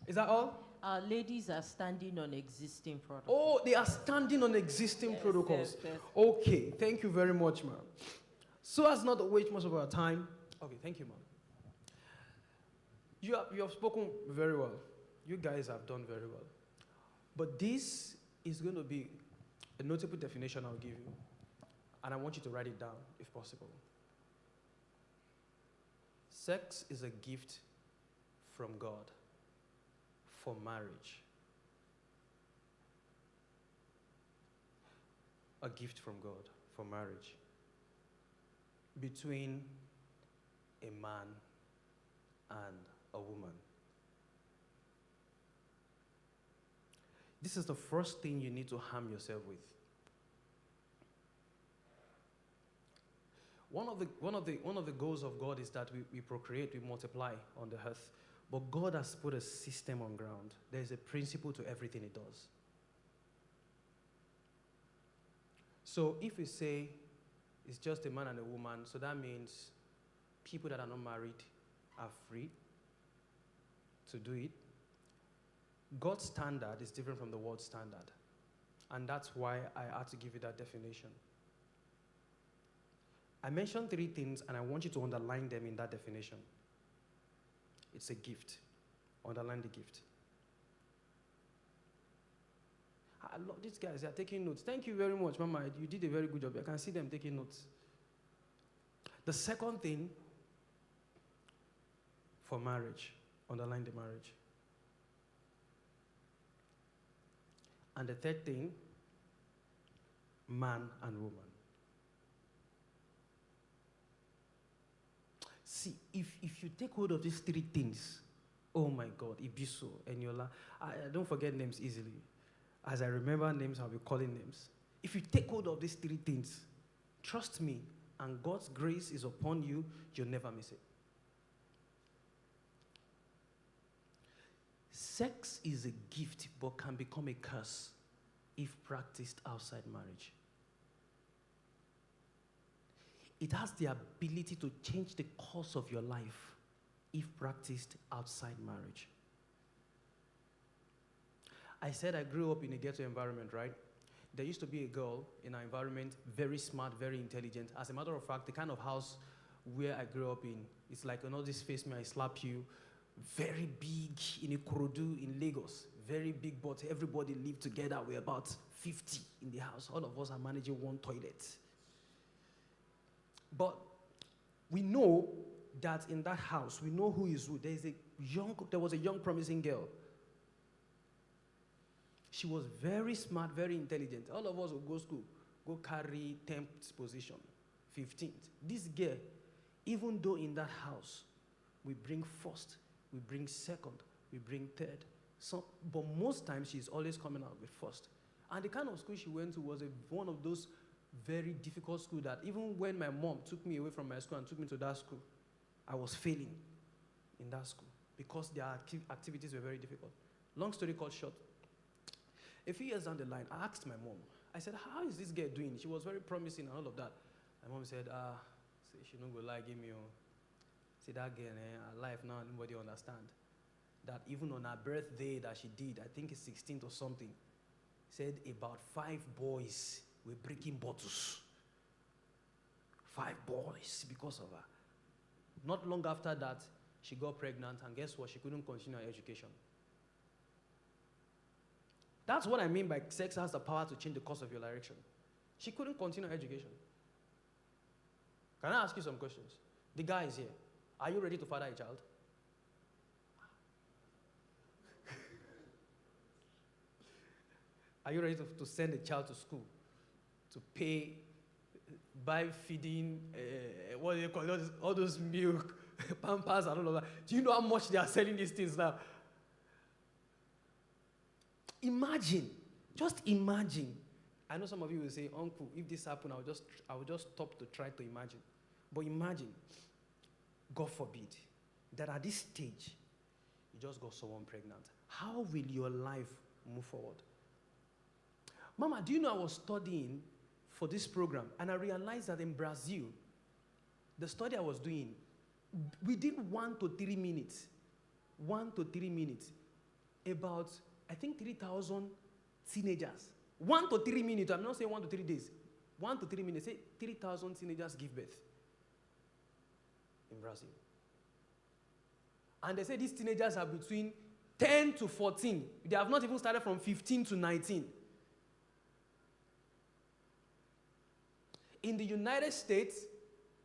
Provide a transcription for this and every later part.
Is that all? Our ladies are standing on existing protocols. Oh, they are standing on existing protocols. Yes. Okay, thank you very much, ma'am. So as not to waste much of our time. Okay, thank you, ma'am. You have spoken very well. You guys have done very well. But this is going to be a notable definition I'll give you. And I want you to write it down, if possible. Sex is a gift from God for marriage. A gift from God for marriage between a man and a woman. This is the first thing you need to harm yourself with. One of the goals of God is that we procreate, we multiply on the earth. But God has put a system on ground. There is a principle to everything He does. So if we say it's just a man and a woman, so that means people that are not married are free to do it. God's standard is different from the world's standard. And that's why I had to give you that definition. I mentioned 3 things, and I want you to underline them in that definition. It's a gift. Underline the gift. I love these guys. They are taking notes. Thank you very much, Mama. You did a very good job. I can see them taking notes. The second thing for marriage, underline the marriage. And the third thing, man and woman. See, if you take hold of these 3 things, oh my God, Ibiso, Eniola, I don't forget names easily. As I remember names, I'll be calling names. If you take hold of these 3 things, trust me, and God's grace is upon you, you'll never miss it. Sex is a gift, but can become a curse if practiced outside marriage. It has the ability to change the course of your life if practiced outside marriage. I said I grew up in a ghetto environment, right? There used to be a girl in our environment, very smart, very intelligent. As a matter of fact, the kind of house where I grew up in, it's like, this face me, I slap you. Very big in Ikorodu in Lagos. Very big, but everybody lived together. We're about 50 in the house. All of us are managing one toilet. But we know that in that house, we know who is who. There was a young promising girl. She was very smart, very intelligent. All of us would go to school, go carry 10th position, 15th. This girl, even though in that house, we bring first, we bring second, we bring third. But most times, she's always coming out with first. And the kind of school she went to was one of those very difficult school that even when my mom took me away from my school and took me to that school, I was failing in that school because their activities were very difficult. Long story cut short, a few years down the line, I asked my mom, I said, how is this girl doing? She was very promising and all of that. My mom said, she don't go lie, give me say that girl, her life now, nobody understand. That even on her birthday that she did, I think it's 16th or something, said about 5 boys were breaking bottles. 5 boys because of her. Not long after that, she got pregnant, and guess what? She couldn't continue her education. That's what I mean by sex has the power to change the course of your direction. She couldn't continue her education. Can I ask you some questions? The guy is here. Are you ready to father a child? Are you ready to send a child to school? To pay, buy feeding, what do you call it? All those milk, Pampers, and all of that. Do you know how much they are selling these things now? Imagine, just imagine. I know some of you will say, Uncle, if this happened, I would just stop to try to imagine. But imagine, God forbid, that at this stage, you just got someone pregnant. How will your life move forward? Mama, do you know I was studying for this program, and I realized that in Brazil, the study I was doing, within 1 to 3 minutes, about, I think, 3,000 teenagers. 1 to 3 minutes. I'm not saying 1 to 3 days. 1 to 3 minutes. Say 3,000 teenagers give birth in Brazil. And they say these teenagers are between 10 to 14. They have not even started from 15 to 19. In the United States,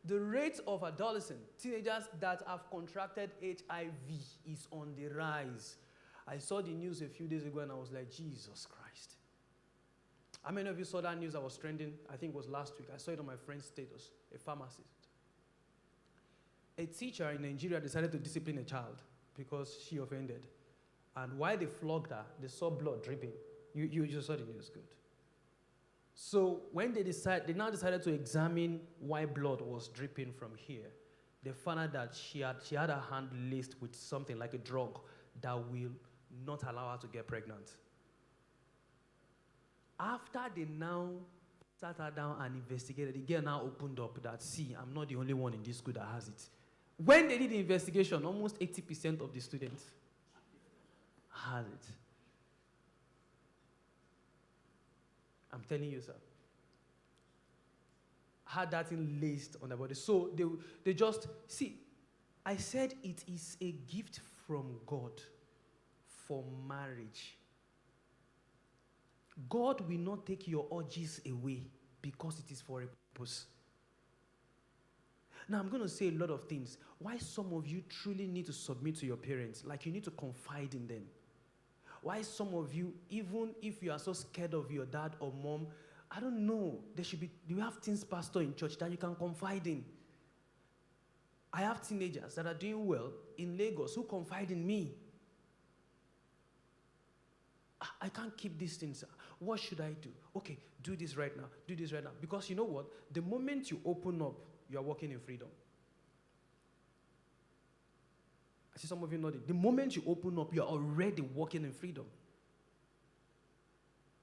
the rate of adolescent teenagers that have contracted HIV is on the rise. I saw the news a few days ago and I was like, Jesus Christ. How many of you saw that news that was trending? I think it was last week. I saw it on my friend's status, a pharmacist. A teacher in Nigeria decided to discipline a child because she offended. And while they flogged her, they saw blood dripping. You just saw the news, good. So when they now decided to examine why blood was dripping from here, they found out that she had her hand laced with something like a drug that will not allow her to get pregnant. After they now sat her down and investigated, the girl now opened up that, see, I'm not the only one in this school that has it. When they did the investigation, almost 80% of the students had it. I'm telling you, sir. Had that thing laced on their body. So they just, see, I said it is a gift from God for marriage. God will not take your urges away because it is for a purpose. Now, I'm going to say a lot of things. Why some of you truly need to submit to your parents, like you need to confide in them. Why some of you, even if you are so scared of your dad or mom, I don't know, you have teens pastor in church that you can confide in. I have teenagers that are doing well in Lagos who confide in me. I can't keep these things. What should I do? Okay, do this right now. Do this right now. Because you know what? The moment you open up, you are walking in freedom. I see some of you nodding. The moment you open up, you are already walking in freedom.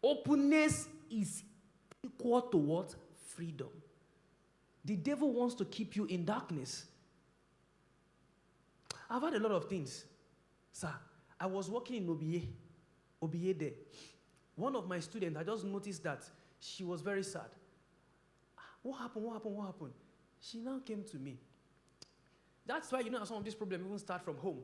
Openness is equal to what? Freedom. The devil wants to keep you in darkness. I've had a lot of things. Sir, I was working in OBA there. One of my students, I just noticed that she was very sad. What happened? She now came to me. That's why, some of these problems even start from home.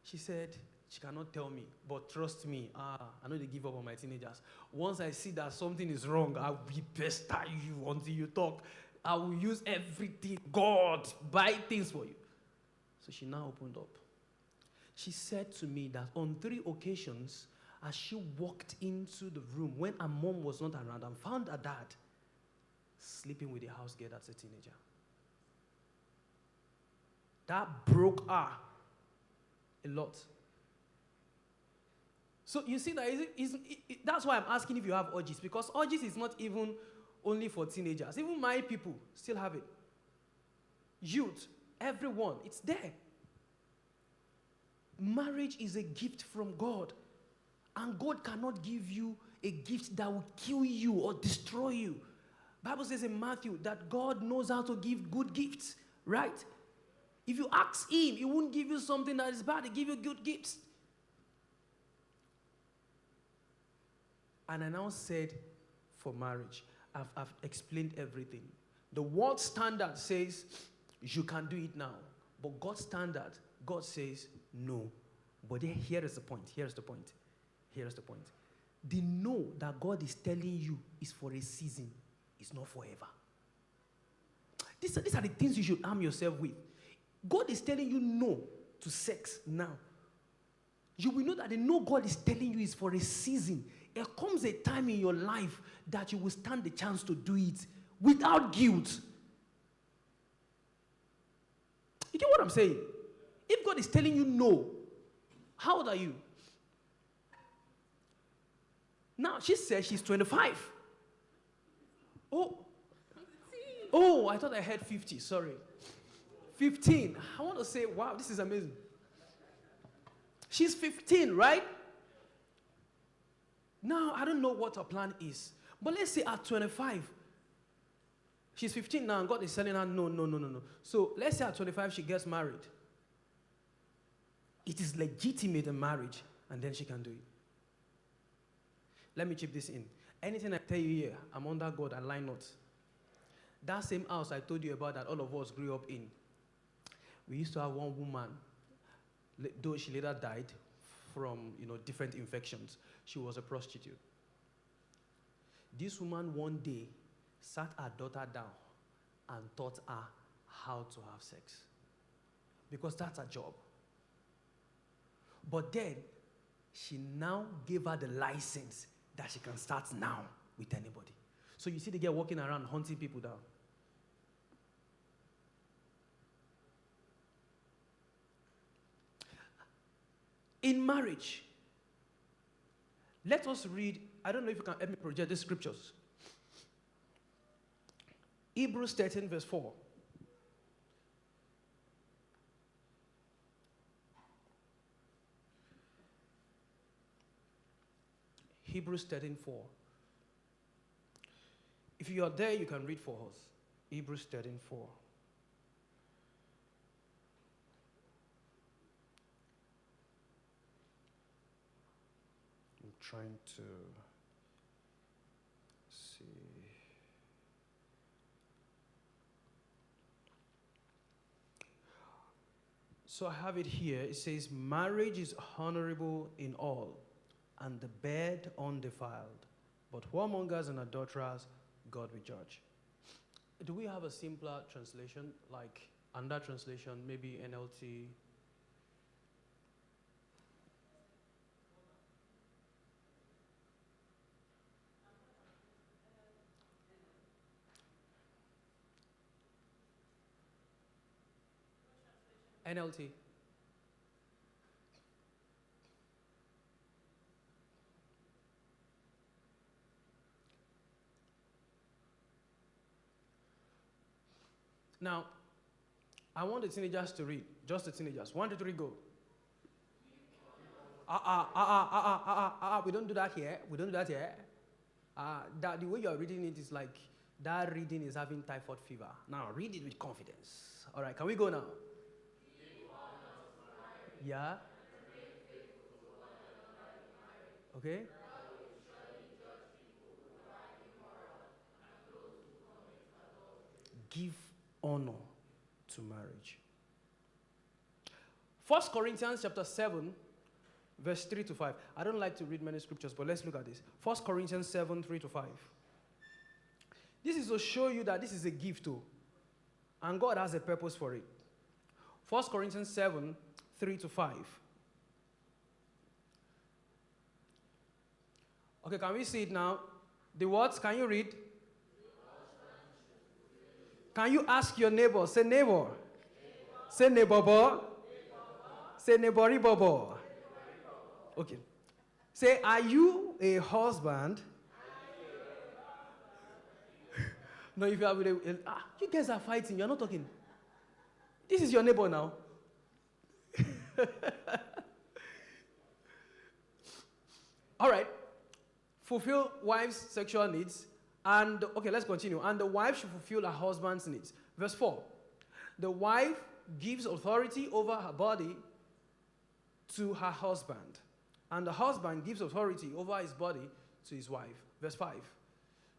She said, she cannot tell me, but trust me, I know they give up on my teenagers. Once I see that something is wrong, I will pester you until you talk. I will use everything, God, buy things for you. So she now opened up. She said to me that on 3 occasions, as she walked into the room when her mom was not around and found her dad sleeping with a house girl that's a teenager. That broke her a lot. So you see that that's why I'm asking if you have urges, because urges is not even only for teenagers. Even my people still have it. Youth, everyone, it's there. Marriage is a gift from God. And God cannot give you a gift that will kill you or destroy you. Bible says in Matthew that God knows how to give good gifts, right? If you ask him, he won't give you something that is bad. He'll give you good gifts. And I now said, for marriage, I've explained everything. The world standard says, you can do it now. But God's standard, God says, no. But here is the point. Here's the point. The no that God is telling you is for a season. It's not forever. These are the things you should arm yourself with. God is telling you no to sex now. You will know that the no God is telling you is for a season. There comes a time in your life that you will stand the chance to do it without guilt. You get what I'm saying? If God is telling you no, how old are you? Now, she said she's 25. Oh, I thought I heard 50, sorry. 15. I want to say, wow, this is amazing. She's 15, right? Now, I don't know what her plan is. But let's say at 25, she's 15 now, and God is telling her, no. So let's say at 25, she gets married. It is legitimate in marriage. and then she can do it. Let me chip this in. Anything I tell you here, I'm under God and lie not. That same house I told you about that all of us grew up in, we used to have one woman, though she later died from different infections. She was a prostitute. This woman one day sat her daughter down and taught her how to have sex. Because that's her job. But then, she now gave her the license that she can start now with anybody. So you see the girl walking around hunting people down. In marriage, let us read, I don't know if you can help me project the scriptures. Hebrews 13 verse 4. Hebrews 13:4. If you are there, you can read for us. Hebrews 13:4. I'm trying to see. So I have it here. It says, marriage is honorable in all, and the bed undefiled. But whoremongers and adulterers, God will judge. Do we have a simpler translation, like another translation, maybe NLT? NLT. Now, I want the teenagers to read. Just the teenagers. 1, 2, 3, go. We don't do that here. We don't do that here. That the way you are reading it is like that reading is having typhoid fever. Now, read it with confidence. All right, can we go now? Yeah. Okay. Give honor to marriage. 1 Corinthians chapter 7, verse 3 to 5. I don't like to read many scriptures, but let's look at this. 1 Corinthians 7, 3 to 5. This is to show you that this is a gift too. And God has a purpose for it. 1 Corinthians 7, 3 to 5. Okay, can we see it now? The words, can you read? Can you ask your neighbor? Say neighbor. Say neighbor. Say neighbory bobo. Okay. Say, are you a husband? No, if you are with you guys are fighting. You're not talking. This is your neighbor now. All right. Fulfill wives' sexual needs. And, okay, let's continue. And the wife should fulfill her husband's needs. Verse 4. The wife gives authority over her body to her husband. And the husband gives authority over his body to his wife. Verse 5.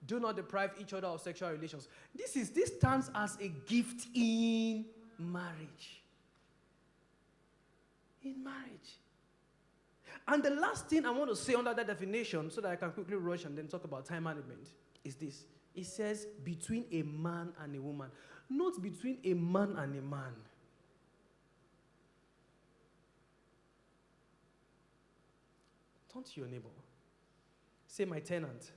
Do not deprive each other of sexual relations. This stands as a gift in marriage. In marriage. And the last thing I want to say under that definition, so that I can quickly rush and then talk about time management, is this. It says between a man and a woman, not between a man and a man. Turn to your neighbor. Say, my tenant.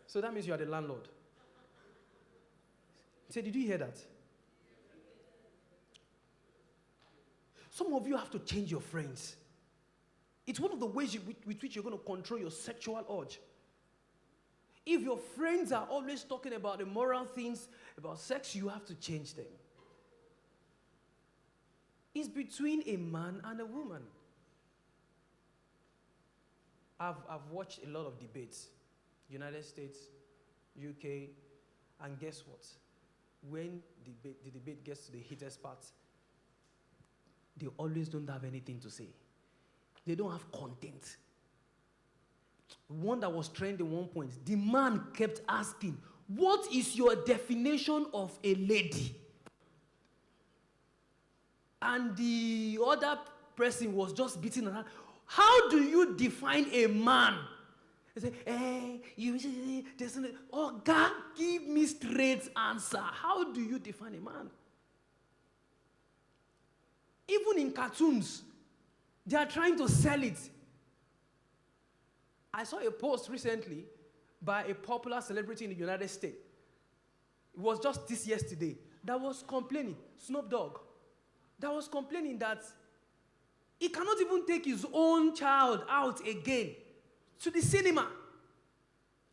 So that means you are the landlord. Say, did you hear that? Some of you have to change your friends. It's one of the ways with which you're going to control your sexual urge. If your friends are always talking about immoral things, about sex, you have to change them. It's between a man and a woman. I've watched a lot of debates, United States, UK, and guess what? When the debate gets to the heated parts, they always don't have anything to say. They don't have content. One that was trending one point, the man kept asking, what is your definition of a lady? And the other person was just beating around. How do you define a man? He said, oh God, give me straight answer. How do you define a man? Even in cartoons, they are trying to sell it. I saw a post recently by a popular celebrity in the United States. It was just this yesterday. That was complaining, Snoop Dogg, that was complaining that he cannot even take his own child out again to the cinema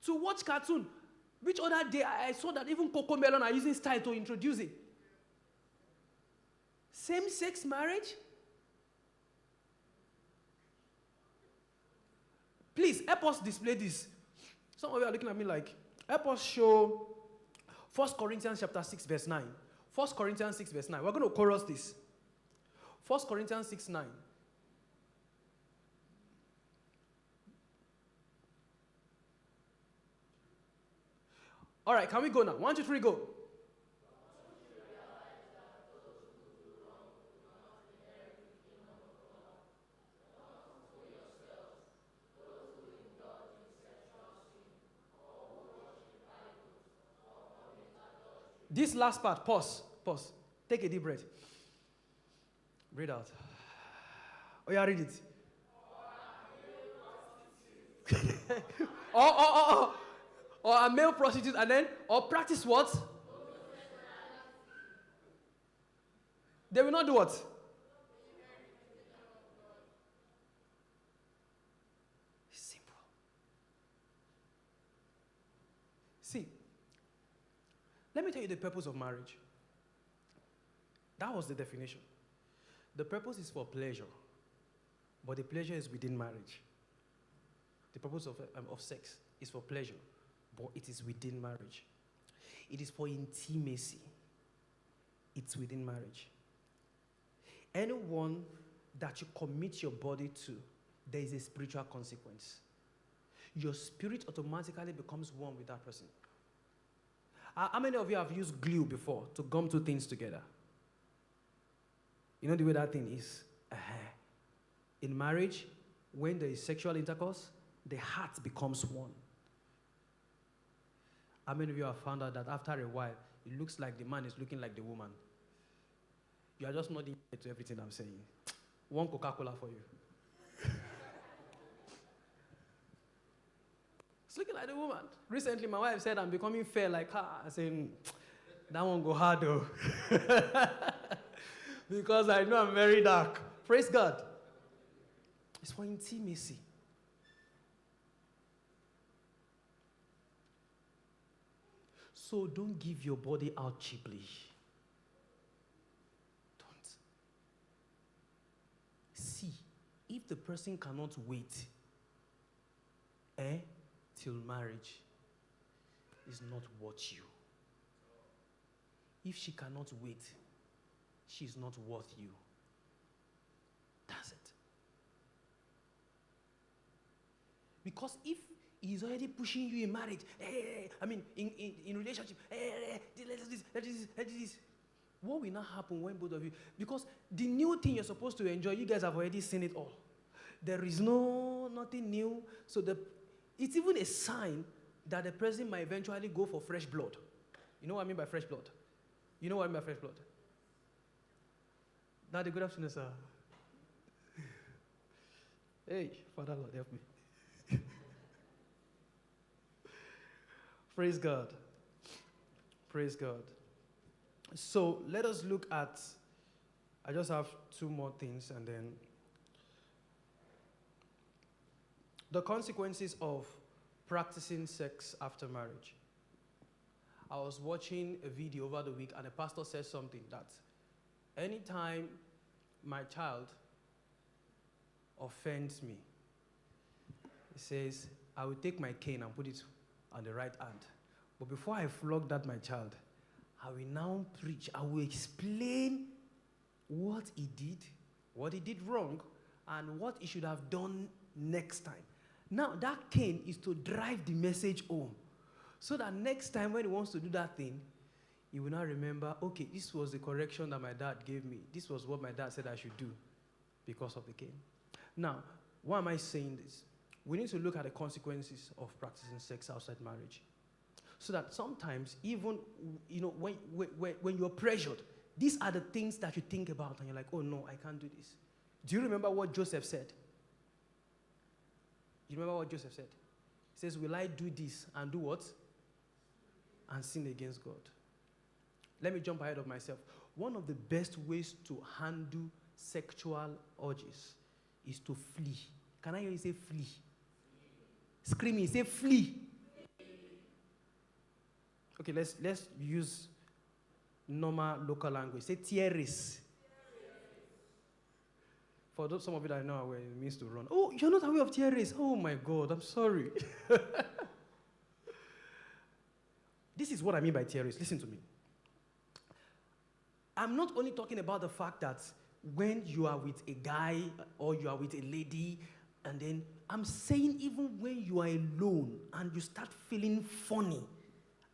to watch cartoon. Which other day I saw that even Coco Melon are using style to introduce it. Same-sex marriage? Please, help us display this. Some of you are looking at me like, help us show 1 Corinthians chapter 6, verse 9. 1 Corinthians 6, verse 9. We're going to chorus this. 1 Corinthians 6, 9. All right, can we go now? 1, 2, 3, go. This last part, pause. Take a deep breath. Breathe out. Oh, yeah, read it. Or a male prostitute, and then, or practice what? They will not do what? Simple. See, let me tell you the purpose of marriage. That was the definition. The purpose is for pleasure, but the pleasure is within marriage. The purpose of sex is for pleasure, but it is within marriage. It is for intimacy. It's within marriage. Anyone that you commit your body to, there is a spiritual consequence. Your spirit automatically becomes one with that person. How many of you have used glue before to gum two things together? You know the way that thing is? In marriage, when there is sexual intercourse, the heart becomes one. How many of you have found out that after a while, it looks like the man is looking like the woman? You are just nodding to everything I'm saying. One Coca-Cola for you. It's looking like the woman. Recently, my wife said I'm becoming fair like her. I said, that one go hard though. Because I know I'm very dark. Praise God. It's for intimacy. So don't give your body out cheaply. Don't. See, if the person cannot wait till marriage, it's not worth you. If she cannot wait, she's not worth you. That's it. Because if he's already pushing you in marriage, in relationship, let this. What will not happen when both of you, because the new thing you're supposed to enjoy, you guys have already seen it all. There is nothing new. So it's even a sign that the person might eventually go for fresh blood. You know what I mean by fresh blood? You know what I mean by fresh blood? Daddy, good afternoon, sir. Hey, Father Lord, help me. Praise God. Praise God. So let us look at, I just have two more things and then the consequences of practicing sex after marriage. I was watching a video over the week and the pastor said something that anytime my child offends me, he says, I will take my cane and put it on the right hand. But before I flog that my child, I will now preach. I will explain what he did wrong, and what he should have done next time. Now, that cane is to drive the message home. So that next time when he wants to do that thing, he will now remember, okay, this was the correction that my dad gave me. This was what my dad said I should do because of the cane. Now, why am I saying this? We need to look at the consequences of practicing sex outside marriage. So that sometimes, even when you're pressured, these are the things that you think about, and you're like, oh no, I can't do this. Do you remember what Joseph said? You remember what Joseph said? He says, will I do this and do what? And sin against God. Let me jump ahead of myself. One of the best ways to handle sexual urges is to flee. Can I hear you say flee? Screaming, say flee. Okay, let's use normal local language. Say tieres. For those, some of you that know where it means to run. Oh, you're not aware of tieres. Oh my God, I'm sorry. This is what I mean by tieres. Listen to me. I'm not only talking about the fact that when you are with a guy or you are with a lady, and then I'm saying even when you are alone and you start feeling funny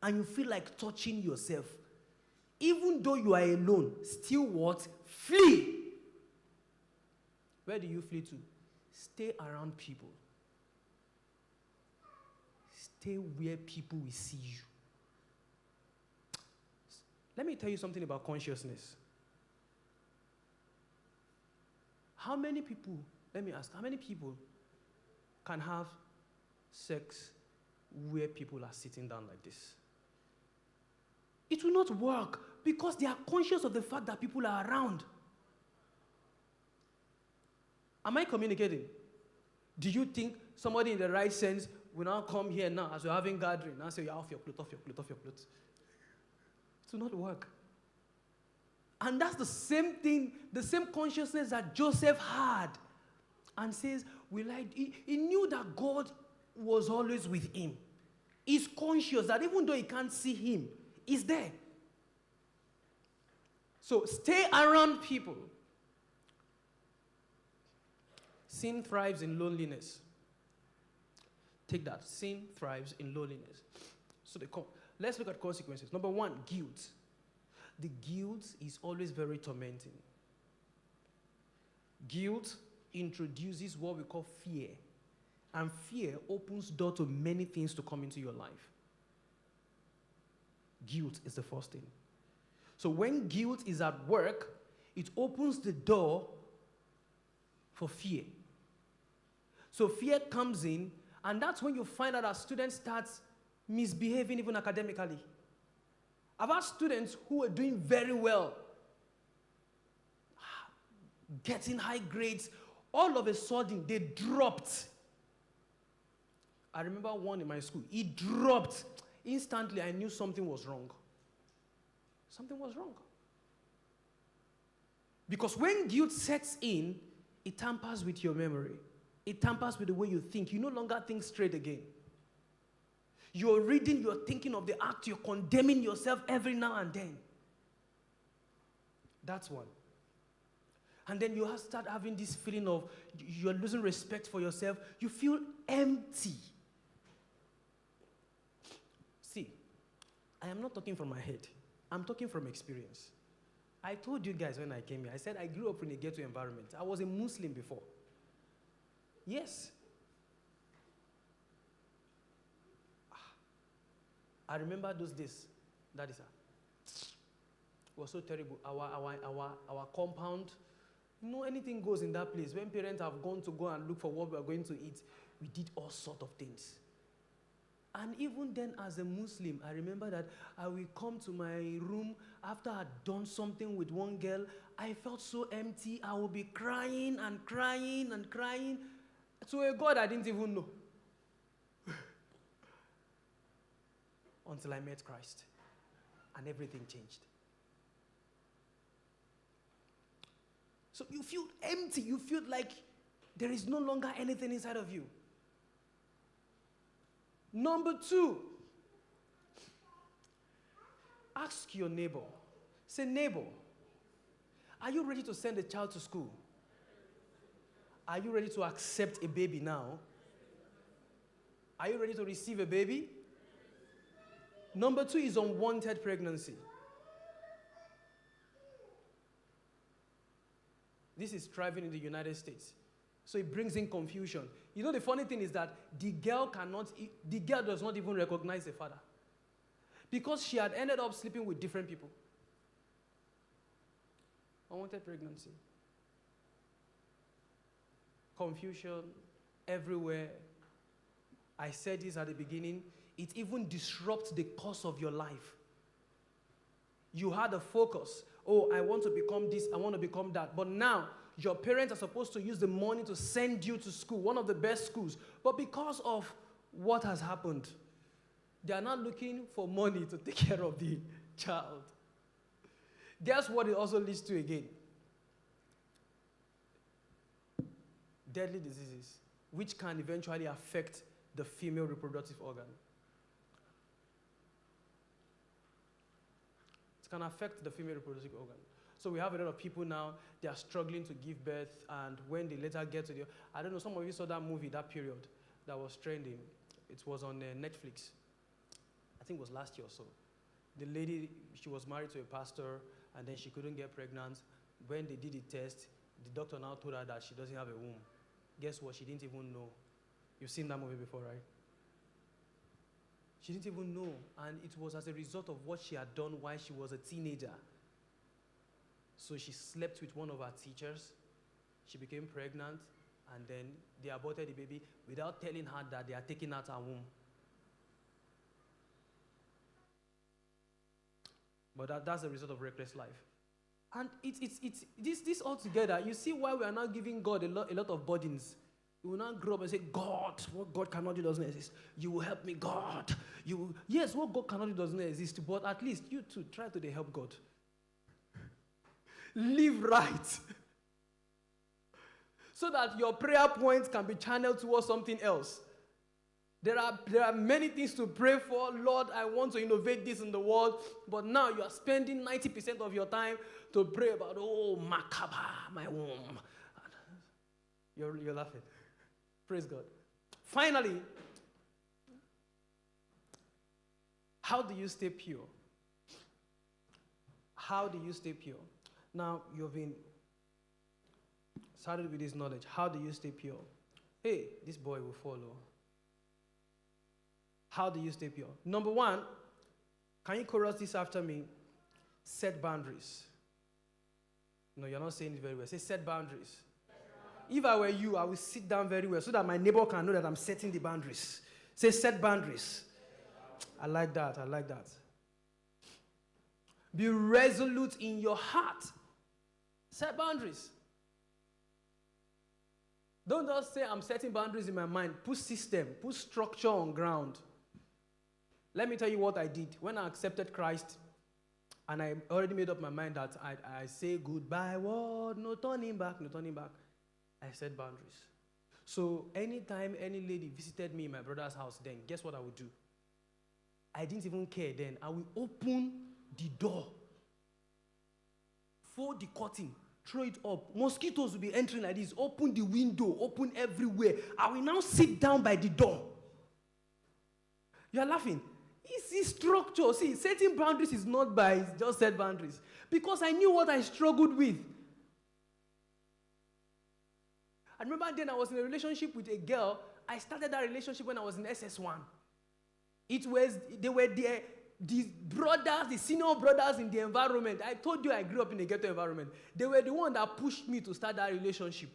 and you feel like touching yourself, even though you are alone, still what? Flee. Where do you flee to? Stay around people. Stay where people will see you. Let me tell you something about consciousness. How many people, let me ask, how many people can have sex where people are sitting down like this? It will not work because they are conscious of the fact that people are around. Am I communicating? Do you think somebody in the right sense will now come here now as we're having gathering and say, you're off your clothes, off your clothes, off your clothes? It will not work. And that's the same thing, the same consciousness that Joseph had. And says, he knew that God was always with him. He's conscious that even though he can't see him, he's there. So stay around people. Sin thrives in loneliness. Take that. Sin thrives in loneliness. So let's look at consequences. Number one, guilt. The guilt is always very tormenting. Guilt introduces what we call fear. And fear opens door to many things to come into your life. Guilt is the first thing. So when guilt is at work, it opens the door for fear. So fear comes in, and that's when you find out that students start misbehaving even academically. I've had students who were doing very well, getting high grades. All of a sudden, they dropped. I remember one in my school. He dropped. Instantly, I knew something was wrong. Something was wrong. Because when guilt sets in, it tampers with your memory. It tampers with the way you think. You no longer think straight again. You're reading, you're thinking of the act, you're condemning yourself every now and then. That's one. And then you start having this feeling of you're losing respect for yourself. You feel empty. See, I am not talking from my head. I'm talking from experience. I told you guys when I came here, I said I grew up in a ghetto environment. I was a Muslim before. Yes. I remember those days. That is it was so terrible. Our compound, anything goes in that place. When parents have gone to go and look for what we are going to eat, we did all sorts of things. And even then, as a Muslim, I remember that I will come to my room after I'd done something with one girl. I felt so empty. I would be crying and crying and crying to a God I didn't even know. Until I met Christ. And everything changed. So you feel empty. You feel like there is no longer anything inside of you. Number two, ask your neighbor. Say, neighbor, are you ready to send a child to school? Are you ready to accept a baby now? Are you ready to receive a baby? Number 2 is unwanted pregnancy. This is thriving in the United States. So it brings in confusion. You know, the funny thing is that the girl does not even recognize the father. Because she had ended up sleeping with different people. Unwanted pregnancy. Confusion everywhere. I said this at the beginning. It even disrupts the course of your life. You had a focus. Oh, I want to become this, I want to become that. But now, your parents are supposed to use the money to send you to school, one of the best schools. But because of what has happened, they are not looking for money to take care of the child. Guess what it also leads to again? Deadly diseases, which can eventually affect the female reproductive organ. It can affect the female reproductive organ. So we have a lot of people now, they are struggling to give birth, and when they later get to the, I don't know, some of you saw that movie, that period, that was trending. It was on Netflix. I think it was last year or so. The lady, she was married to a pastor, and then she couldn't get pregnant. When they did the test, the doctor now told her that she doesn't have a womb. Guess what? She didn't even know. You've seen that movie before, right? She didn't even know, and it was as a result of what she had done while she was a teenager. So she slept with one of her teachers. She became pregnant, and then they aborted the baby without telling her that they are taking out her womb. But that's the result of reckless life. And it's this all together. You see why we are now giving God a lot of burdens. You will not grow up and say, God, what God cannot do doesn't exist. You will help me, God. Yes, what God cannot do doesn't exist, but at least you too, try to help God. Live right. So that your prayer points can be channeled towards something else. There are many things to pray for. Lord, I want to innovate this in the world, but now you are spending 90% of your time to pray about, oh, Makaba, my womb. You're laughing. Praise God. Finally, how do you stay pure? How do you stay pure? Now, you've been started with this knowledge. How do you stay pure? Hey, this boy will follow. How do you stay pure? Number 1, can you chorus this after me? Set boundaries. No, you're not saying it very well. Say set boundaries. If I were you, I would sit down very well so that my neighbor can know that I'm setting the boundaries. Say set boundaries. I like that. I like that. Be resolute in your heart. Set boundaries. Don't just say I'm setting boundaries in my mind. Put system, put structure on ground. Let me tell you what I did. When I accepted Christ, and I already made up my mind that I say goodbye word, no turning back, no turning back. I set boundaries. So anytime any lady visited me in my brother's house, then guess what I would do? I didn't even care then. I will open the door, fold the curtain, throw it up. Mosquitoes will be entering like this. Open the window, open everywhere. I will now sit down by the door. You are laughing. It's structure. See, setting boundaries is not by just set boundaries. Because I knew what I struggled with. I remember then I was in a relationship with a girl. I started that relationship when I was in SS1. They were the brothers, the senior brothers in the environment. I told you I grew up in a ghetto environment. They were the one that pushed me to start that relationship.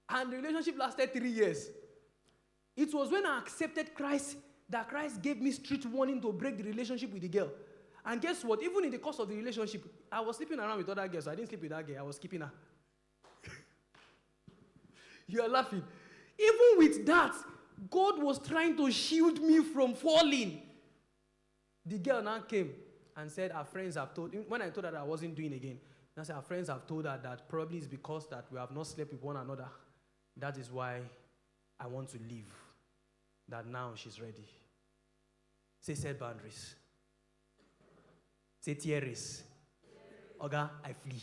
And the relationship lasted 3 years. It was when I accepted Christ that Christ gave me strict warning to break the relationship with the girl. And guess what? Even in the course of the relationship, I was sleeping around with other girls. So I didn't sleep with that girl. I was keeping her. You are laughing. Even with that, God was trying to shield me from falling. The girl now came and said her friends have told, when I told her that I wasn't doing again, I said her friends have told her that probably it's because that we have not slept with one another. That is why I want to leave. That now she's ready. Say set boundaries. Say tierres. Oga, I flee.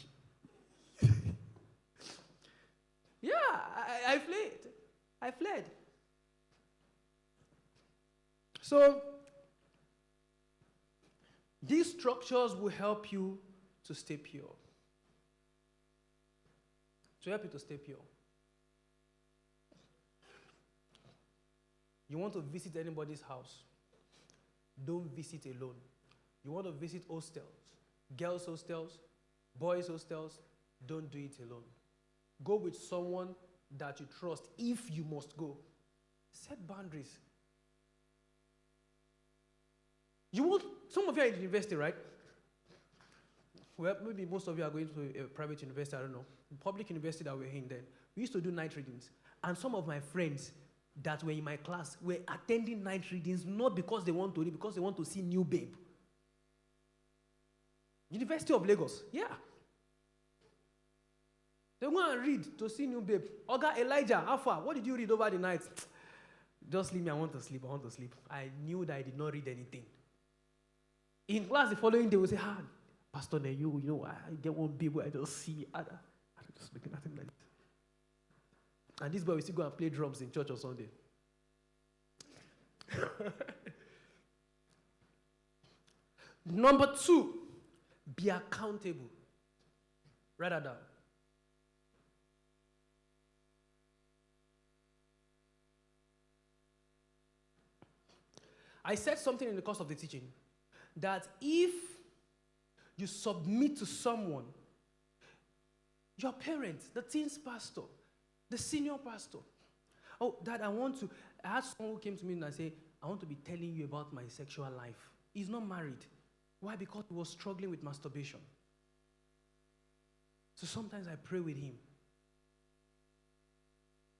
Yeah, I fled. I fled. So, these structures will help you to stay pure. To help you to stay pure. You want to visit anybody's house, don't visit alone. You want to visit hostels, girls' hostels, boys' hostels, don't do it alone. Go with someone that you trust if you must go. Set boundaries. Some of you are in university, right? Well, maybe most of you are going to a private university, I don't know. Public university that we're in then. We used to do night readings. And some of my friends that were in my class were attending night readings not because they want to read, because they want to see new babe. University of Lagos, yeah. They go and read to see new babe. Oga Elijah, how far? What did you read over the night? Just leave me, I want to sleep. I knew that I did not read anything. In class the following day, we say, Pastor, you know, I get one babe where I just see I'm just looking at him like this. And this boy will still go and play drums in church on Sunday. Number 2, be accountable. Write that down. I said something in the course of the teaching that if you submit to someone, your parents, the teens pastor, the senior pastor, Dad, I had someone who came to me and said, I want to be telling you about my sexual life. He's not married. Why? Because he was struggling with masturbation. So sometimes I pray with him.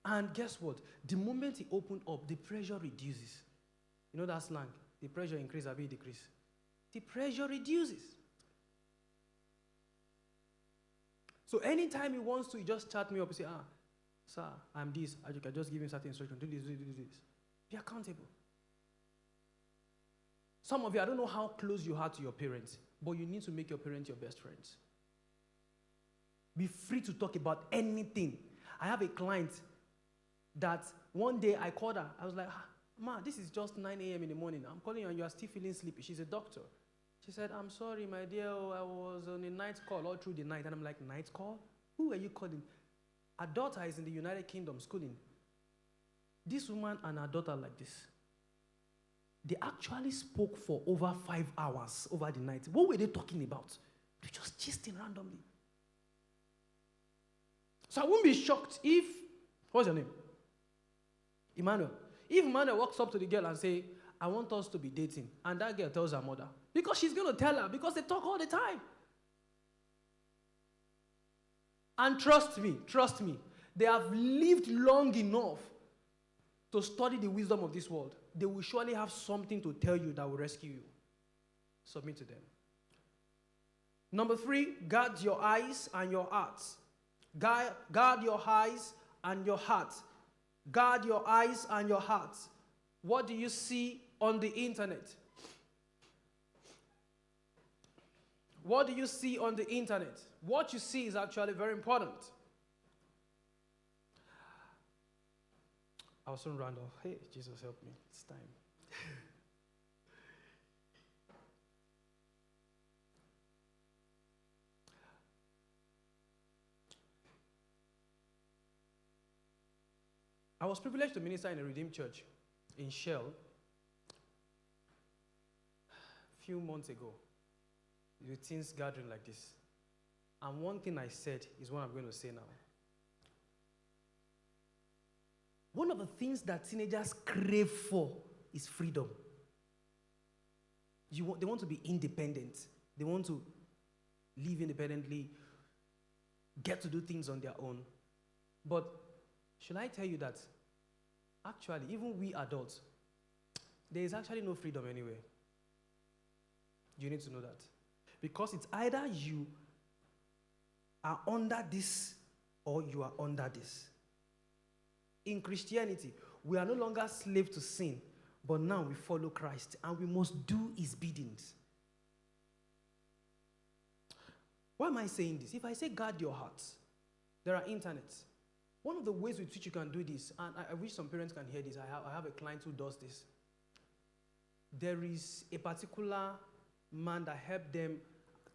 And guess what? The moment he opened up, the pressure reduces. You know that slang? The pressure increases, or decrease. The pressure reduces. So anytime he wants to, he just chat me up and say, sir, I'm this. I can just give him certain instructions. Do this, do this, do this. Be accountable. Some of you, I don't know how close you are to your parents, but you need to make your parents your best friends. Be free to talk about anything. I have a client that one day I called her. I was like, Ma, this is just 9 a.m. in the morning. I'm calling you and you are still feeling sleepy. She's a doctor. She said, I'm sorry, my dear. I was on a night call all through the night. And I'm like, night call? Who are you calling? Her daughter is in the United Kingdom schooling. This woman and her daughter like this. They actually spoke for over 5 hours over the night. What were they talking about? They were just gisting randomly. So I won't be shocked if, what's your name? Emmanuel. If Emmanuel walks up to the girl and say, I want us to be dating, and that girl tells her mother, because she's going to tell her, because they talk all the time. And trust me, they have lived long enough to study the wisdom of this world. They will surely have something to tell you that will rescue you. Submit to them. Number 3, guard your eyes and your hearts. Guard your eyes and your heart. Guard your eyes and your heart. What do you see on the internet? What do you see on the internet? What you see is actually very important. I'll soon round off. Hey, Jesus help me. It's time. I was privileged to minister in a Redeemed Church in Shell a few months ago. With teens gathering like this. And one thing I said is what I'm going to say now. One of the things that teenagers crave for is freedom. They want to be independent. They want to live independently, get to do things on their own. But should I tell you that actually, even we adults, there is actually no freedom anyway. You need to know that. Because it's either you are under this or you are under this. In Christianity, we are no longer slaves to sin, but now we follow Christ and we must do his biddings. Why am I saying this? If I say guard your hearts, there are internets. One of the ways with which you can do this, and I wish some parents can hear this, I have a client who does this. There is a particular man that helped them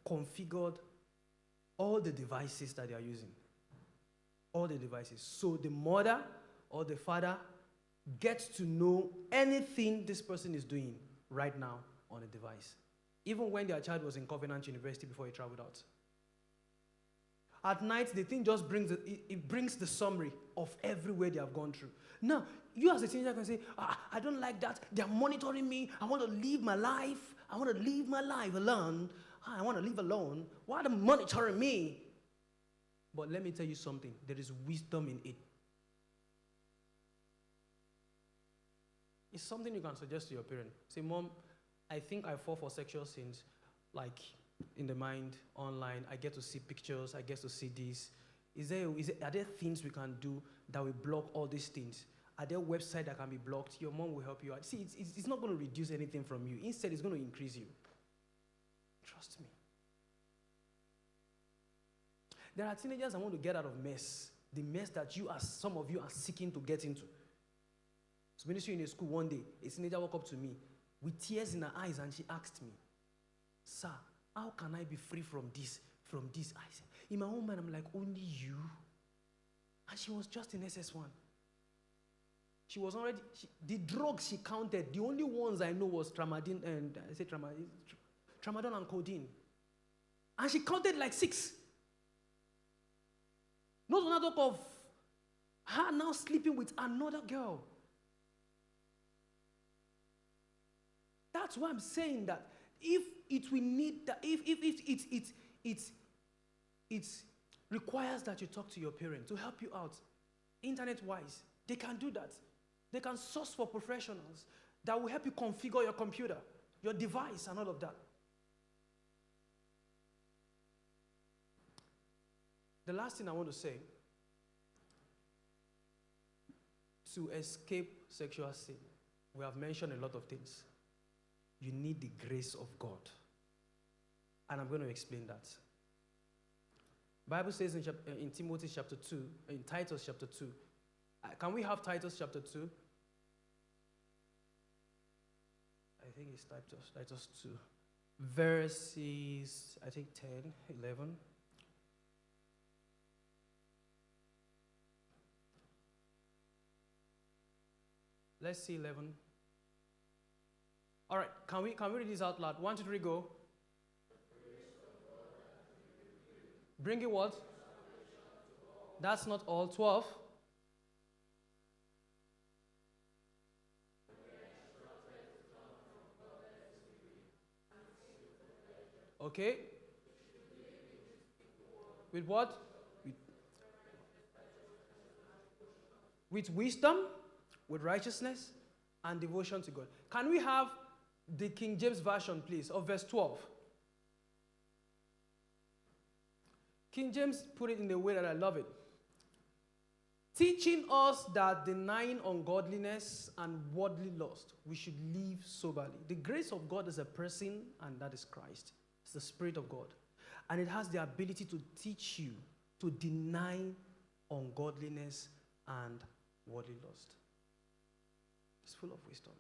configure all the devices that they are using. All the devices. So the mother or the father gets to know anything this person is doing right now on a device. Even when their child was in Covenant University before he traveled out. At night, the thing just brings it brings the summary of everywhere they have gone through. Now, you as a teenager can say, I don't like that. They're monitoring me. I want to live my life. I want to live my life alone. I want to live alone. Why are they monitoring me? But let me tell you something. There is wisdom in it. It's something you can suggest to your parent. Say, Mom, I think I fall for sexual sins, like in the mind, online. I get to see pictures. I get to see this. Are there things we can do that will block all these things? Are there websites that can be blocked? Your mom will help you out. See, it's not going to reduce anything from you. Instead, it's going to increase you. Trust me. There are teenagers that want to get out of mess. The mess that some of you are seeking to get into. So ministry in a school one day, a teenager walked up to me with tears in her eyes and she asked me, Sir, how can I be free from this? I said, in my own mind, I'm like, only you? And she was just in SS1. She was already, the drugs she counted, the only ones I know was tramadol and codeine. And she counted like 6. Not another talk of her now sleeping with another girl. That's why I'm saying that if it will need that, if it requires that you talk to your parent to help you out, internet-wise, they can do that. They can source for professionals that will help you configure your computer, your device, and all of that. The last thing I want to say, to escape sexual sin, we have mentioned a lot of things. You need the grace of God. And I'm going to explain that. Bible says in Timothy chapter 2, in Titus chapter 2. Can we have Titus chapter 2? I think it's Titus 2. Verses, I think 10, 11. Let's see 11. All right, can we read this out loud? 1, 2, 3, go. Bring it what? That's not all. 12. Okay. With what? With wisdom, with righteousness, and devotion to God. Can we have the King James Version, please, of verse 12? King James put it in the way that I love it. Teaching us that denying ungodliness and worldly lust, we should live soberly. The grace of God is a person, and that is Christ. It's the Spirit of God. And it has the ability to teach you to deny ungodliness and worldly lust. It's full of wisdom.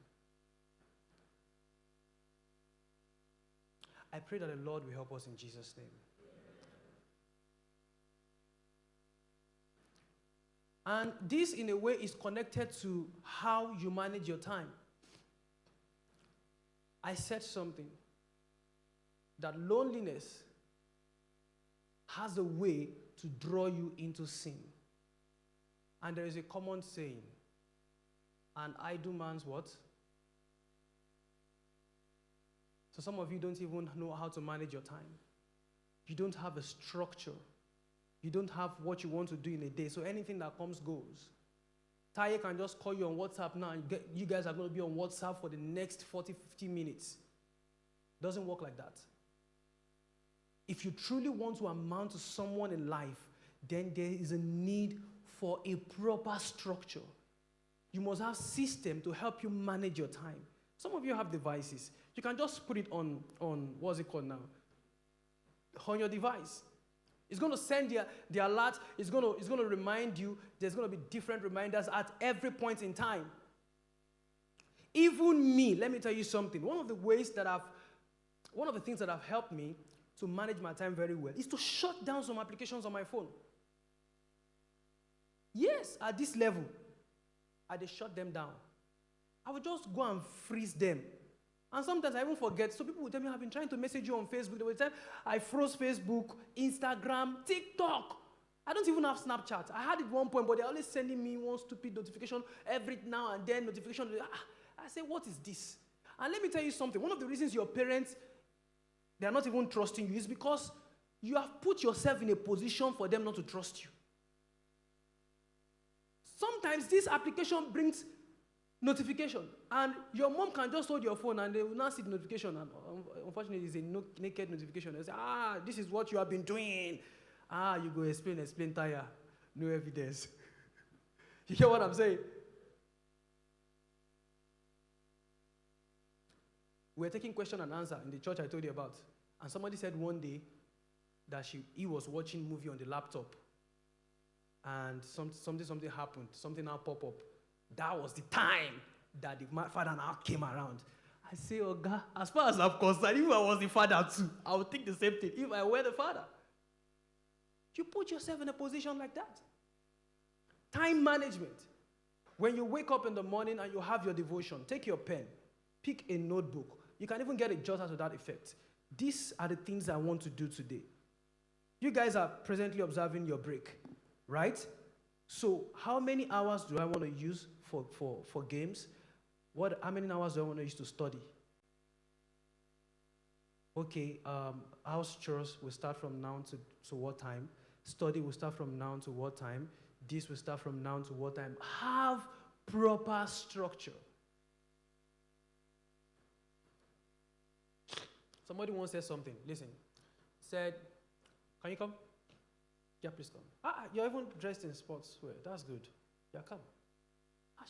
I pray that the Lord will help us in Jesus' name. And this, in a way, is connected to how you manage your time. I said something, that loneliness has a way to draw you into sin. And there is a common saying, an idle man's what? So some of you don't even know how to manage your time. You don't have a structure. You don't have what you want to do in a day. So anything that comes goes. Taye can just call you on WhatsApp now. And you guys are going to be on WhatsApp for the next 40, 50 minutes. Doesn't work like that. If you truly want to amount to someone in life, then there is a need for a proper structure. You must have system to help you manage your time. Some of you have devices. You can just put it on what's it called now? On your device. It's going to send the alert. It's going to remind you. There's going to be different reminders at every point in time. Even me, let me tell you something. One of the things that have helped me to manage my time very well is to shut down some applications on my phone. Yes, at this level, I just shut them down. I would just go and freeze them. And sometimes I even forget. So people will tell me, I've been trying to message you on Facebook. They will tell me, I froze Facebook, Instagram, TikTok. I don't even have Snapchat. I had it one point, but they're always sending me one stupid notification every now and then. Notification. I say, what is this? And let me tell you something. One of the reasons your parents, they are not even trusting you is because you have put yourself in a position for them not to trust you. Sometimes this application brings notification, and your mom can just hold your phone and they will not see the notification. And unfortunately, it's a naked notification. They say, this is what you have been doing. You go explain, tire. No evidence. You hear what I'm saying? We're taking question and answer in the church I told you about. And somebody said one day that he was watching movie on the laptop. And something happened. Something now pop up. That was the time that the father now came around. I say, oh God, as far as I'm concerned, if I was the father too, I would think the same thing if I were the father. You put yourself in a position like that. Time management. When you wake up in the morning and you have your devotion, take your pen, pick a notebook. You can even get a jotter to that effect. These are the things I want to do today. You guys are presently observing your break, right? So how many hours do I want to use for games? How many hours do I want to use to study? Okay, house chores will start from now to what time? Study will start from now to what time? This will start from now to what time? Have proper structure. Somebody once said something. Listen. Said, can you come? Yeah, please come. You're even dressed in sports wear. That's good. Yeah, come.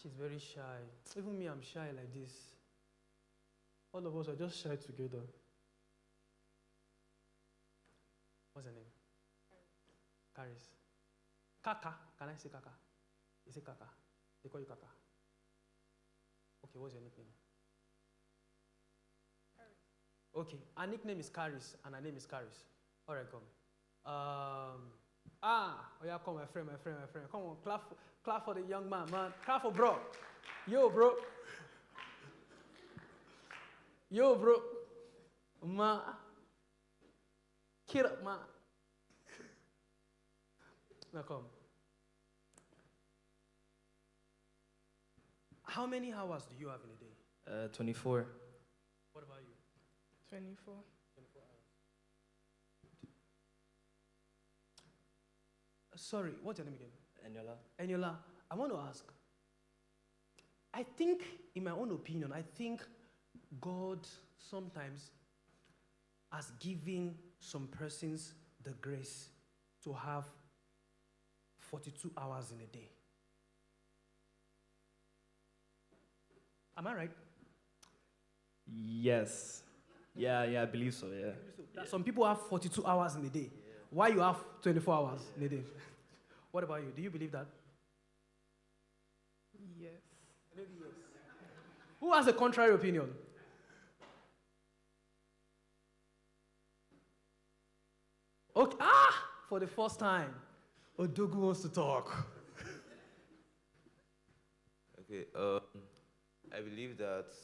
She's very shy. Even me, I'm shy like this. All of us are just shy together. What's her name? Caris. Kaka. Can I say Kaka? You say Kaka. They call you Kaka. Okay, what's your nickname? Okay, our nickname is Caris, and her name is Caris. All right, come. Yeah, come, my friend. Come on, clap for the young man. Clap for bro. Yo, bro. Ma. Kid up, ma. Now come. How many hours do you have in a day? 24. What about you? 24. 24 hours. Sorry, what's your name again? Eniola, I want to ask. I think, in my own opinion, I think God sometimes has given some persons the grace to have 42 hours in a day. Am I right? Yes. Yeah, I believe so, yeah. That some people have 42 hours in a day. Why you have 24 hours in a day? What about you? Do you believe that? Yes. Maybe yes. Who has a contrary opinion? Okay. For the first time, Odogu wants to talk. Okay, I believe that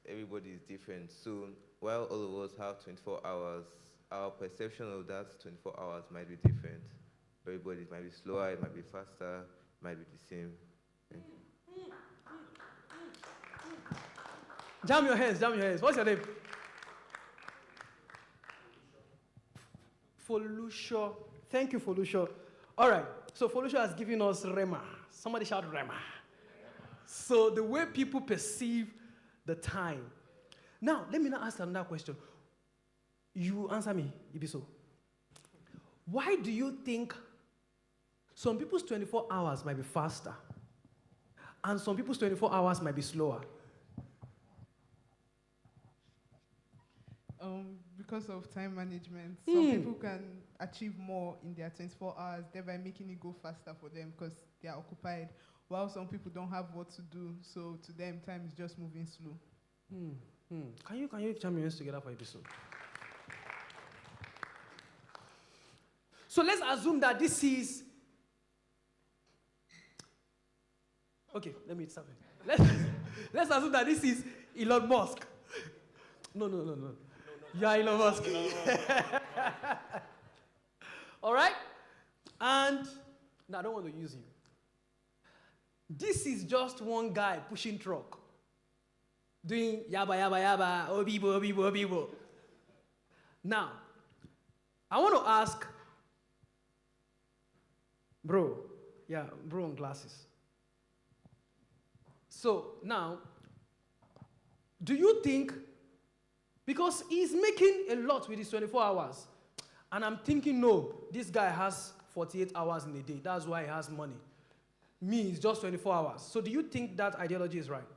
everybody is different. So while all of us have 24 hours, our perception of that 24 hours might be different. Everybody might be slower, it might be faster, might be the same. Jam your hands. What's your name? Folusho. Thank you, Folusho. All right, so Folusho has given us Rema. Somebody shout Rema. So the way people perceive the time. Now, let me now ask another question. You answer me, Ibiso. Why do you think some people's 24 hours might be faster and some people's 24 hours might be slower? because of time management. Some people can achieve more in their 24 hours, thereby making it go faster for them because they are occupied, while some people don't have what to do, so to them, time is just moving slow. Can you jam your hands together for episode? So let's assume that this is... Okay, let me start. Let's assume that this is Elon Musk. No. You are Elon Musk. All right? And no, I don't want to use you. This is just one guy pushing truck, doing yaba yaba yaba, obibo, obibo, obibo. Now, I want to ask, bro on glasses. So now, do you think, because he's making a lot with his 24 hours, and I'm thinking, no, this guy has 48 hours in a day. That's why he has money. Me, it's just 24 hours. So do you think that ideology is right?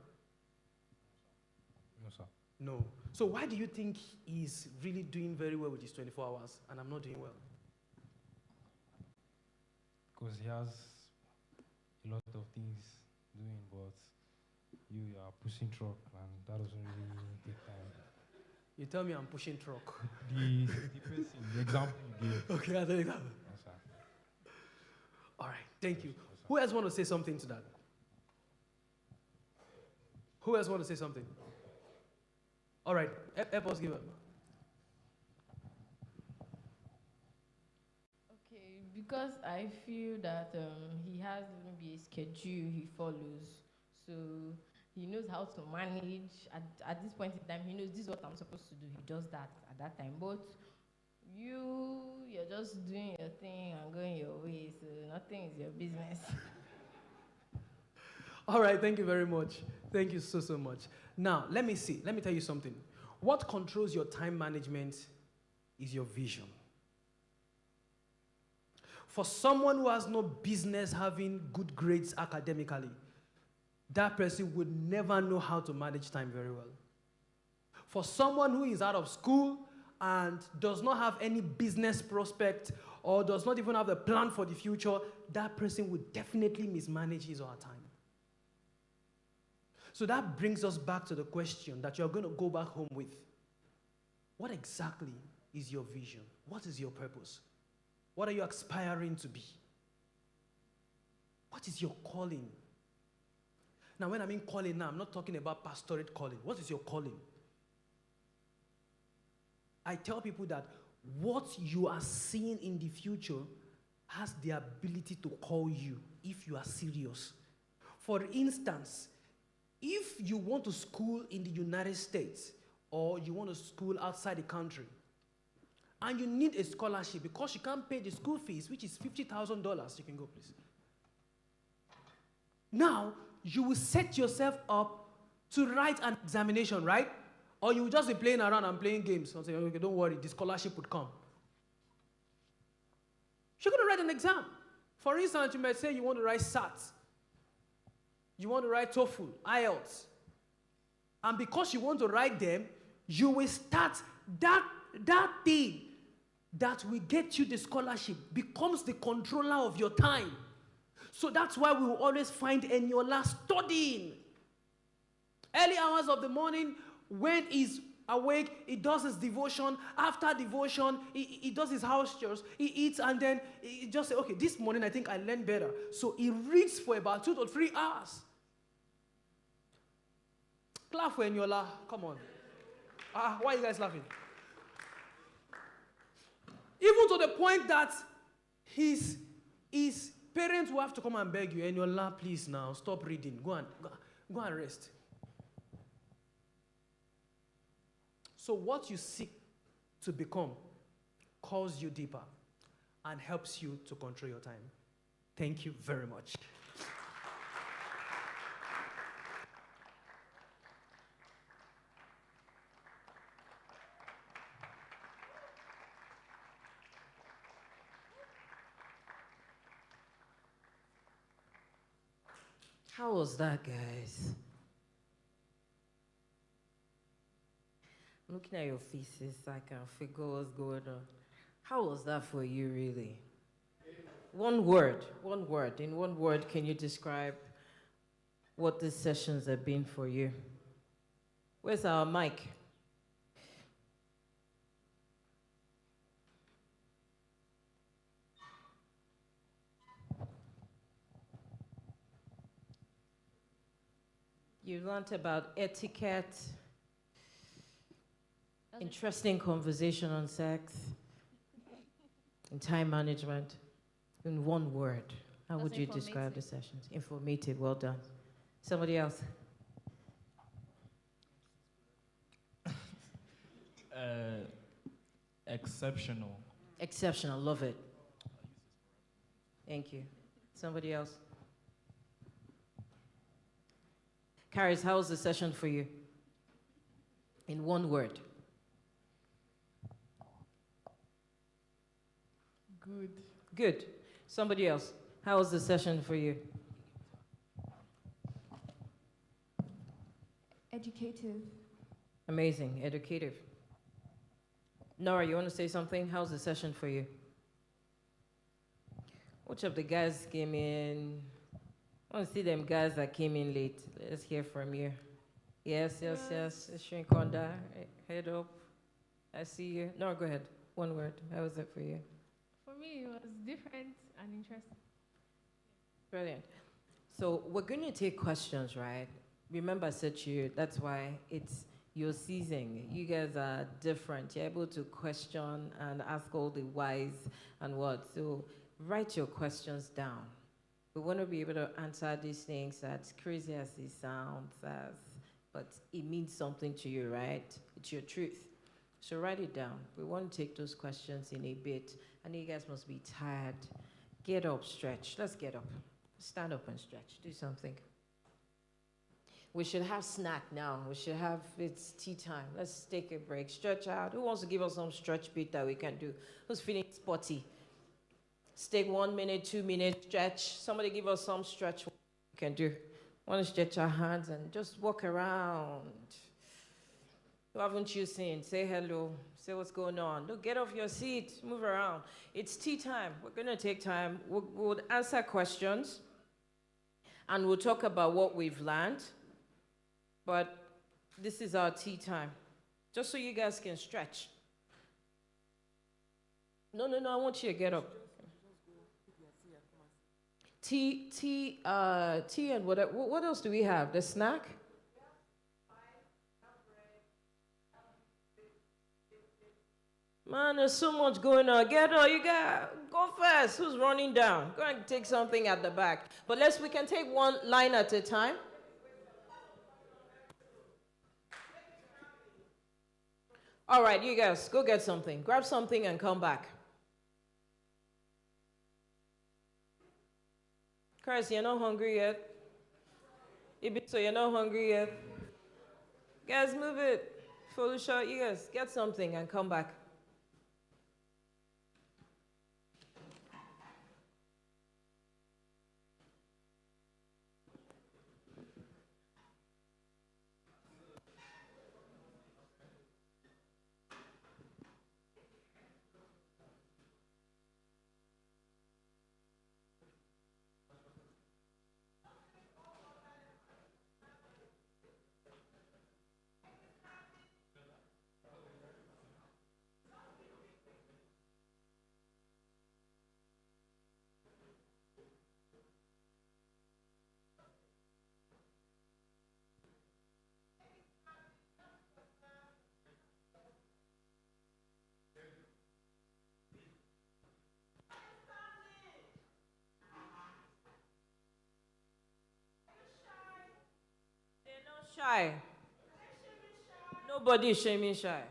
No, sir. No. So why do you think he's really doing very well with his 24 hours, and I'm not doing well? Because he has a lot of things doing, but you are pushing truck, and that doesn't really take time. You tell me I'm pushing truck. The person, the example you gave. Okay, I'll tell you that. Yes, sir. All right, thank you. Who else want to say something to that? Who else want to say something? All right, help us give up. Okay, because I feel that he has maybe a schedule he follows, so he knows how to manage. At this point in time, he knows this is what I'm supposed to do. He does that at that time. But you're just doing your thing and going your way, so nothing is your business. All right, thank you very much. Thank you so much. Now, let me tell you something. What controls your time management is your vision. For someone who has no business having good grades academically, that person would never know how to manage time very well. For someone who is out of school and does not have any business prospect or does not even have a plan for the future, that person would definitely mismanage his or her time. So that brings us back to the question that you're going to go back home with. What exactly is your vision? What is your purpose? What are you aspiring to be? What is your calling? Now, when I mean calling now, I'm not talking about pastorate calling. What is your calling? I tell people that what you are seeing in the future has the ability to call you if you are serious. For instance, if you want to school in the United States or you want to school outside the country and you need a scholarship because you can't pay the school fees, which is $50,000, you can go, please. Now, you will set yourself up to write an examination, right? Or you will just be playing around and playing games and say, okay, don't worry, the scholarship would come. You're going to write an exam. For instance, you might say you want to write SAT. You want to write TOEFL, IELTS. And because you want to write them, you will start that thing that will get you the scholarship becomes the controller of your time. So that's why we will always find Eniola studying. Early hours of the morning, when he's awake, he does his devotion. After devotion, he does his house chores. He eats and then he just says, okay, this morning I think I learned better. So he reads for about 2 to 3 hours. Clap for Eniola. Come on. Why are you guys laughing? Even to the point that his parents will have to come and beg you, Eniola, please now, stop reading. Go and rest. So what you seek to become calls you deeper and helps you to control your time. Thank you very much. How was that, guys? Looking at your faces, I can figure what's going on. How was that for you, really? One word, one word. In one word, can you describe what these sessions have been for you? Where's our mic? You learned about etiquette, interesting conversation on sex, and time management. In one word, how would you describe the sessions? Informative, well done. Somebody else? Exceptional. Exceptional, love it. Thank you. Somebody else? Caris, how was the session for you? In one word. Good. Good. Somebody else, how was the session for you? Educative. Amazing, educative. Nora, you want to say something? How's the session for you? Which of the guys came in? I want to see them guys that came in late. Let's hear from you. Yes. Shrinkonda, head up. I see you. No, go ahead. One word. How was it for you? For me, it was different and interesting. Brilliant. So we're going to take questions, right? Remember, I said to you, that's why it's your season. You guys are different. You're able to question and ask all the whys and what. So write your questions down. We want to be able to answer these things as crazy as it sounds, but it means something to you, right? It's your truth. So write it down. We want to take those questions in a bit. I know you guys must be tired. Get up, stretch. Let's get up. Stand up and stretch. Do something. We should have snack now. It's tea time. Let's take a break. Stretch out. Who wants to give us some stretch bit that we can do? Who's feeling spotty? Let's take 1 minute, 2 minutes stretch. Somebody give us some stretch we can do. Want to stretch our hands and just walk around. Who haven't you seen? Say hello. Say what's going on. Look, get off your seat. Move around. It's tea time. We're going to take time. We'll answer questions. And we'll talk about what we've learned. But this is our tea time. Just so you guys can stretch. No, I want you to get up. Tea and what else do we have? The snack? Man, there's so much going on. Get up, go first. Who's running down? Go and take something at the back. But we can take one line at a time. All right, you guys, go get something. Grab something and come back. Chris, you're not hungry yet? So you're not hungry yet? Guys, move it. Felicia, you guys, get something and come back. Shy. Nobody is shaming shy.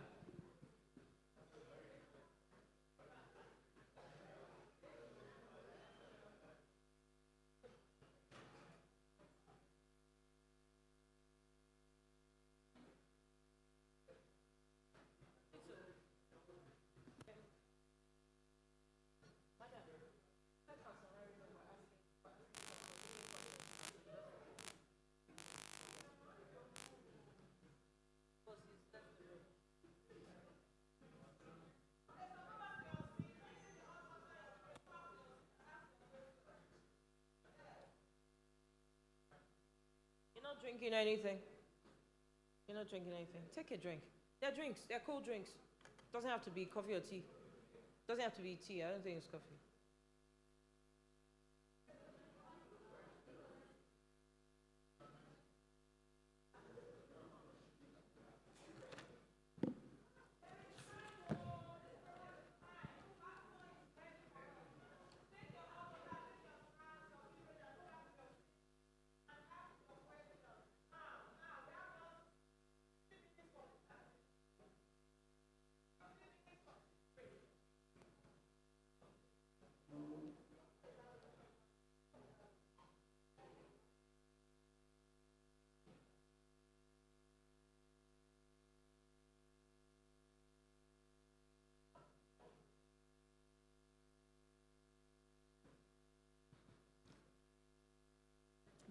drinking anything. You're not drinking anything. Take a drink. They're drinks. They're cold drinks. Doesn't have to be coffee or tea. Doesn't have to be tea. I don't think it's coffee.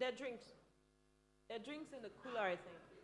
They're drinks. They're drinks in the cooler, I think.